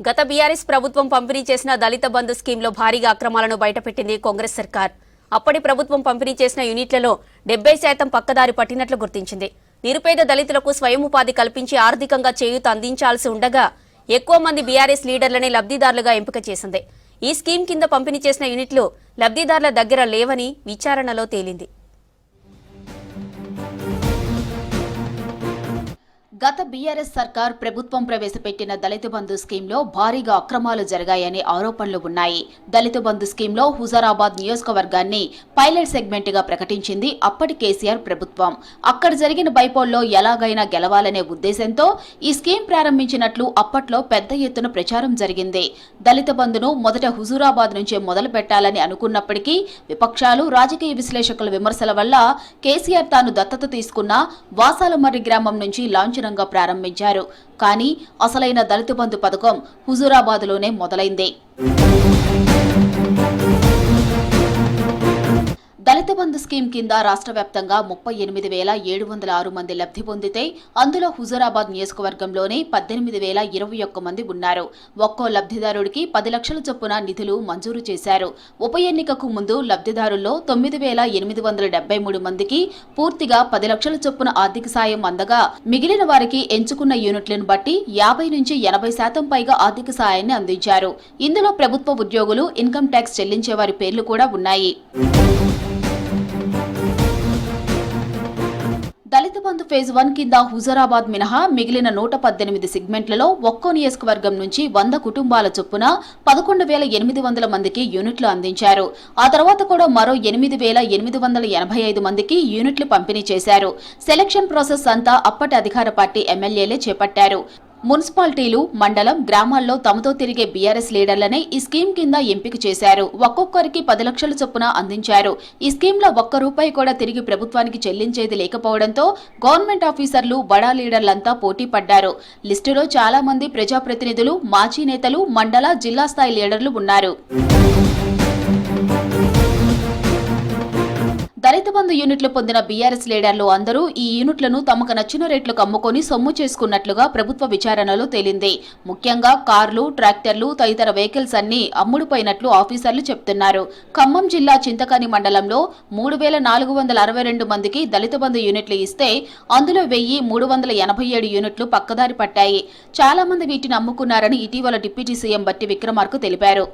గత బీఆర్ఎస్ ప్రభుత్వం పంపిణీ చేసిన దళిత బంధు స్కీమ్లో భారీగా అక్రమాలను బయటపెట్టింది కాంగ్రెస్ సర్కార్. అప్పటి ప్రభుత్వం పంపిణీ చేసిన యూనిట్లలో 70% పక్కదారి పట్టినట్లు గుర్తించింది. నిరుపేద దళితులకు స్వయం ఉపాధి కల్పించి ఆర్థికంగా చేయూత అందించాల్సి ఉండగా ఎక్కువ మంది బీఆర్ఎస్ లీడర్లనే లబ్ధిదారులుగా ఎంపిక చేసింది. ఈ స్కీమ్ కింద పంపిణీ చేసిన యూనిట్లు లబ్ధిదారుల దగ్గర లేవని విచారణలో తేలింది. గత బీఆర్ఎస్ సర్కార్ ప్రభుత్వం ప్రవేశపెట్టిన దళిత బంధు స్కీమ్లో భారీగా అక్రమాలు జరిగాయనే ఆరోపణలు ఉన్నాయి. దళిత బంధు స్కీమ్లో హుజూరాబాద్ నియోజకవర్గాన్ని పైలట్ సెగ్మెంట్గా ప్రకటించింది అప్పటి కేసీఆర్ ప్రభుత్వం. అక్కడ జరిగిన బైపోల్లో ఎలాగైనా గెలవాలనే ఉద్దేశంతో ఈ స్కీమ్ ప్రారంభించినట్లు అప్పట్లో పెద్ద ఎత్తున ప్రచారం జరిగింది. దళిత బంధును మొదట హుజూరాబాద్ నుంచే మొదలు పెట్టాలని అనుకున్నప్పటికీ విపక్షాలు, రాజకీయ విశ్లేషకుల విమర్శల వల్ల కేసీఆర్ తాను దత్తత తీసుకున్న వాసాలమర్రి గ్రామం నుంచి లాంఛనంగా ప్రారంభించారు. కానీ అసలైన దళిత బంధు పథకం హుజూరాబాద్లోనే మొదలైంది. దళిత బంధు స్కీమ్ కింద రాష్ట్ర వ్యాప్తంగా 38,706 మంది లబ్ధి పొందితే అందులో హుజూరాబాద్ నియోజకవర్గంలోనే 18,021 మంది ఉన్నారు. ఒక్కో లబ్ధిదారుడికి 10 లక్షల చొప్పున నిధులు మంజూరు చేశారు. ఉప ఎన్నికకు ముందు లబ్ధిదారుల్లో 9,873 మందికి పూర్తిగా 10 లక్షల చొప్పున ఆర్థిక సాయం అందగా మిగిలిన వారికి ఎంచుకున్న యూనిట్లను బట్టి 50 నుంచి 80% పైగా ఆర్థిక సాయాన్ని అందించారు. ఇందులో ప్రభుత్వ ఉద్యోగులు, ఇన్కమ్ ట్యాక్స్ చెల్లించే వారి పేర్లు కూడా ఉన్నాయి. దళిత బంధు ఫేజ్ 1 కింద హుజూరాబాద్ మినహా మిగిలిన 118 సెగ్మెంట్లలో ఒక్కో నియోజకవర్గం నుంచి 100 కుటుంబాల చొప్పున 11,800 మందికి యూనిట్లు అందించారు. ఆ తర్వాత కూడా మరో 8,885 మందికి యూనిట్లు పంపిణీ చేశారు. సెలక్షన్ ప్రాసెస్ అంతా అప్పటి అధికార పార్టీ ఎమ్మెల్యేలే చేపట్టారు. మున్సిపాలిటీలు, మండలం, గ్రామాల్లో తమతో తిరిగే బీఆర్ఎస్ లీడర్లనే ఈ స్కీమ్ కింద ఎంపిక చేశారు. ఒక్కొక్కరికి 10 లక్షల చొప్పున అందించారు. ఈ స్కీమ్లో ₹1 కూడా తిరిగి ప్రభుత్వానికి చెల్లించేది లేకపోవడంతో గవర్నమెంట్ ఆఫీసర్లు, బడా లీడర్లంతా పోటీ పడ్డారు. లిస్టులో చాలా మంది ప్రజాప్రతినిధులు, మాజీ నేతలు, మండల, జిల్లా స్థాయి లీడర్లు ఉన్నారు. దళిత బంధు యూనిట్లు పొందిన బీఆర్ఎస్ లీడర్లు అందరూ ఈ యూనిట్లను తమకు నచ్చిన రేట్లకు అమ్ముకొని సొమ్ము చేసుకున్నట్లుగా ప్రభుత్వ విచారణలో తేలింది. ముఖ్యంగా కార్లు, ట్రాక్టర్లు తదితర వెహికల్స్ అన్ని అమ్ముడుపోయినట్లు ఆఫీసర్లు చెప్తున్నారు. ఖమ్మం జిల్లా చింతకాని మండలంలో 3,462 మందికి దళిత బంధు యూనిట్లు ఇస్తే అందులో 1,387 యూనిట్లు పక్కదారి పట్టాయి. చాలా మంది వీటిని అమ్ముకున్నారని ఇటీవల డిప్యూటీ సీఎం బట్టి విక్రమార్క తెలిపారు.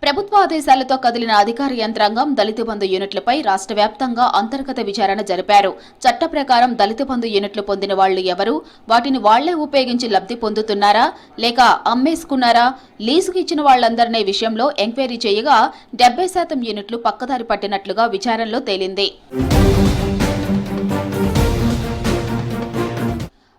ప్రభుత్వ ఆదేశాలతో కదిలిన అధికార యంత్రాంగం దళిత బంధు యూనిట్లపై రాష్ట్ర వ్యాప్తంగా అంతర్గత విచారణ జరిపారు. చట్ట ప్రకారం దళిత బంధు యూనిట్లు పొందిన వాళ్లు ఎవరు, వాటిని వాళ్లే ఉపయోగించి లబ్ధి పొందుతున్నారా లేక అమ్మేసుకున్నారా, లీజుకు ఇచ్చిన వాళ్లందరినీ విషయంలో ఎంక్వైరీ చేయగా 70% యూనిట్లు పక్కదారి పట్టినట్లుగా విచారణలో తేలింది.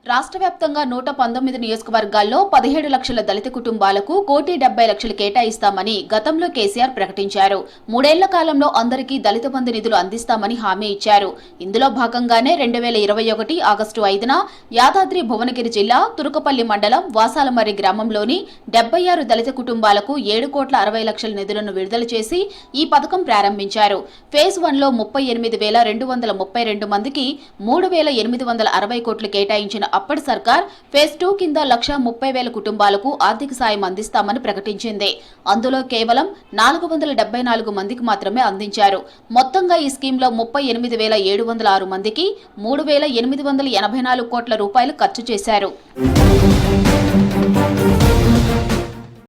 రాష్ట్ర వ్యాప్తంగా 119 నియోజకవర్గాల్లో 17 లక్షల దళిత కుటుంబాలకు 1,70,00,000 కేటాయిస్తామని గతంలో కేసీఆర్ ప్రకటించారు. 3 ఏళ్ల కాలంలో అందరికీ దళిత బంధు నిధులు అందిస్తామని హామీ ఇచ్చారు. ఇందులో భాగంగానే 2021 ఆగస్టు 5న యాదాద్రి భువనగిరి జిల్లా తురుకపల్లి మండలం వాసాలమర్రి గ్రామంలోని 76 దళిత కుటుంబాలకు 7,60,00,000 నిధులను విడుదల చేసి ఈ పథకం ప్రారంభించారు. ఫేజ్ 1లో 38,232 మందికి 3,860 కోట్లు కేటాయించిన అప్పటి సర్కార్ ఫేజ్ 2 కింద 1,30,000 కుటుంబాలకు ఆర్థిక సాయం అందిస్తామని ప్రకటించింది. అందులో కేవలం 474 మందికి మాత్రమే అందించారు. మొత్తంగా ఈ స్కీమ్లో 38,706 మందికి 3,884 కోట్ల రూపాయలు ఖర్చు చేశారు.